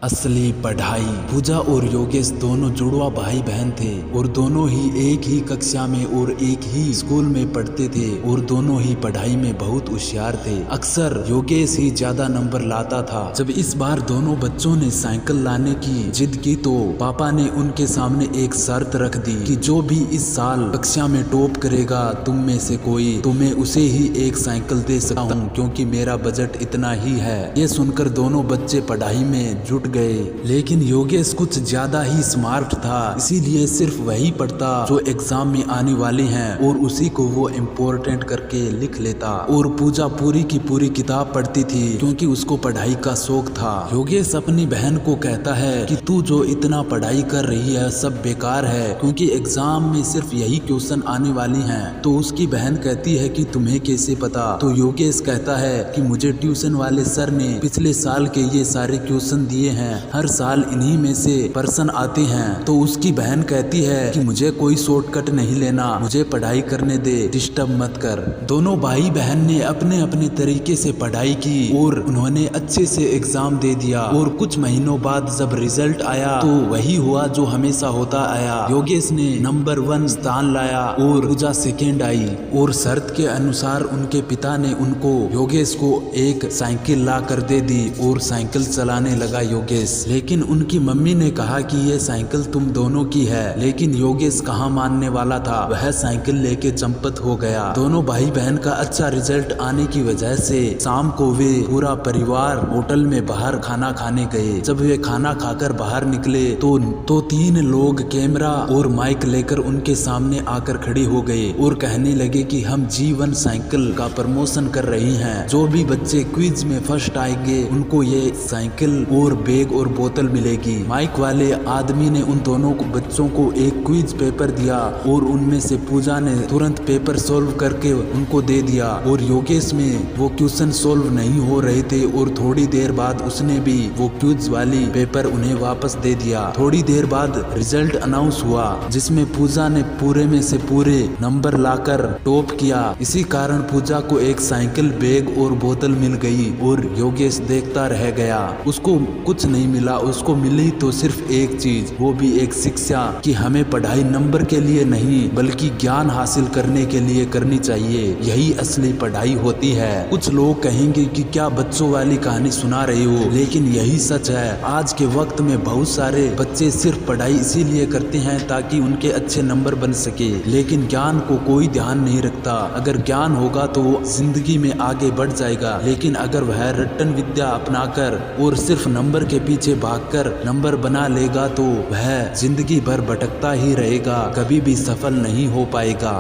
असली पढ़ाई। पूजा और योगेश दोनों जुड़वा भाई बहन थे और दोनों ही एक ही कक्षा में और एक ही स्कूल में पढ़ते थे और दोनों ही पढ़ाई में बहुत होशियार थे। अक्सर योगेश ही ज्यादा नंबर लाता था। जब इस बार दोनों बच्चों ने साइकिल लाने की जिद की तो पापा ने उनके सामने एक शर्त रख दी कि जो भी इस साल कक्षा में टॉप करेगा तुम में से कोई, तो मैं उसे ही एक साइकिल दे सकता हूँ क्योंकि मेरा बजट इतना ही है। ये सुनकर दोनों बच्चे पढ़ाई में जुट गए, लेकिन योगेश कुछ ज्यादा ही स्मार्ट था, इसीलिए सिर्फ वही पढ़ता जो एग्जाम में आने वाले हैं और उसी को वो इम्पोर्टेंट करके लिख लेता। और पूजा पूरी की पूरी किताब पढ़ती थी क्योंकि उसको पढ़ाई का शौक था। योगेश अपनी बहन को कहता है कि तू जो इतना पढ़ाई कर रही है सब बेकार है क्योंकि एग्जाम में सिर्फ यही क्वेश्चन आने वाली हैं। तो उसकी बहन कहती है कि तुम्हें कैसे पता? तो योगेश कहता है कि मुझे ट्यूशन वाले सर ने पिछले साल के ये सारे क्वेश्चन दिए हैं, हर साल इन्हीं में से प्रश्न आते हैं। तो उसकी बहन कहती है कि मुझे कोई शॉर्टकट नहीं लेना, मुझे पढ़ाई करने दे, डिस्टर्ब मत कर। दोनों भाई बहन ने अपने अपने तरीके से पढ़ाई की और उन्होंने अच्छे से एग्जाम दे दिया। और कुछ महीनों बाद जब रिजल्ट आया तो वही हुआ जो हमेशा होता आया। योगेश ने नंबर 1 स्थान लाया और पूजा सेकेंड आई। और शर्त के अनुसार उनके पिता ने उनको योगेश को एक साइकिल ला कर दे दी और साइकिल चलाने लगा योगेश। लेकिन उनकी मम्मी ने कहा कि ये साइकिल तुम दोनों की है, लेकिन योगेश कहाँ मानने वाला था, वह साइकिल लेके चंपत हो गया। दोनों भाई बहन का अच्छा रिजल्ट आने की वजह से शाम को वे पूरा परिवार होटल में बाहर खाना खाने गए। जब वे खाना खाकर बाहर निकले तो 3 लोग कैमरा और माइक लेकर उनके सामने आकर खड़े हो गए और कहने लगे कि हम G1 साइकिल का प्रमोशन कर रही हैं, जो भी बच्चे क्विज में फर्स्ट आएंगे उनको ये साइकिल और बैग और बोतल मिलेगी। माइक वाले आदमी ने उन दोनों बच्चों को एक क्विज पेपर दिया और उनमें से पूजा ने तुरंत पेपर सॉल्व करके उनको दे दिया और योगेश में वो क्वेश्चन सॉल्व नहीं हो रहे थे और थोड़ी देर बाद उसने भी वो क्विज वाली पेपर उन्हें वापस दे दिया। थोड़ी देर बाद रिजल्ट अनाउंस हुआ जिसमें पूजा ने पूरे में से पूरे नंबर लाकर टॉप किया। इसी कारण पूजा को एक साइकिल, बैग और बोतल मिल गई और योगेश देखता रह गया। उसको कुछ नहीं मिला, उसको मिली तो सिर्फ एक चीज, वो भी एक शिक्षा कि हमें पढ़ाई नंबर के लिए नहीं बल्कि ज्ञान हासिल करने के लिए करनी चाहिए। यही असली पढ़ाई होती है। कुछ लोग कहेंगे कि क्या बच्चों वाली कहानी सुना रहे हो, लेकिन यही सच है। आज के वक्त में बहुत सारे बच्चे सिर्फ पढ़ाई इसीलिए करते हैं ताकि उनके अच्छे नंबर बन सके, लेकिन ज्ञान को कोई ध्यान नहीं रखता। अगर ज्ञान होगा तो वो जिंदगी में आगे बढ़ जाएगा, लेकिन अगर वह रट्टन विद्या अपनाकर और सिर्फ नंबर के पीछे भागकर नंबर बना लेगा तो वह जिंदगी भर भटकता ही रहेगा, कभी भी सफल नहीं हो पाएगा।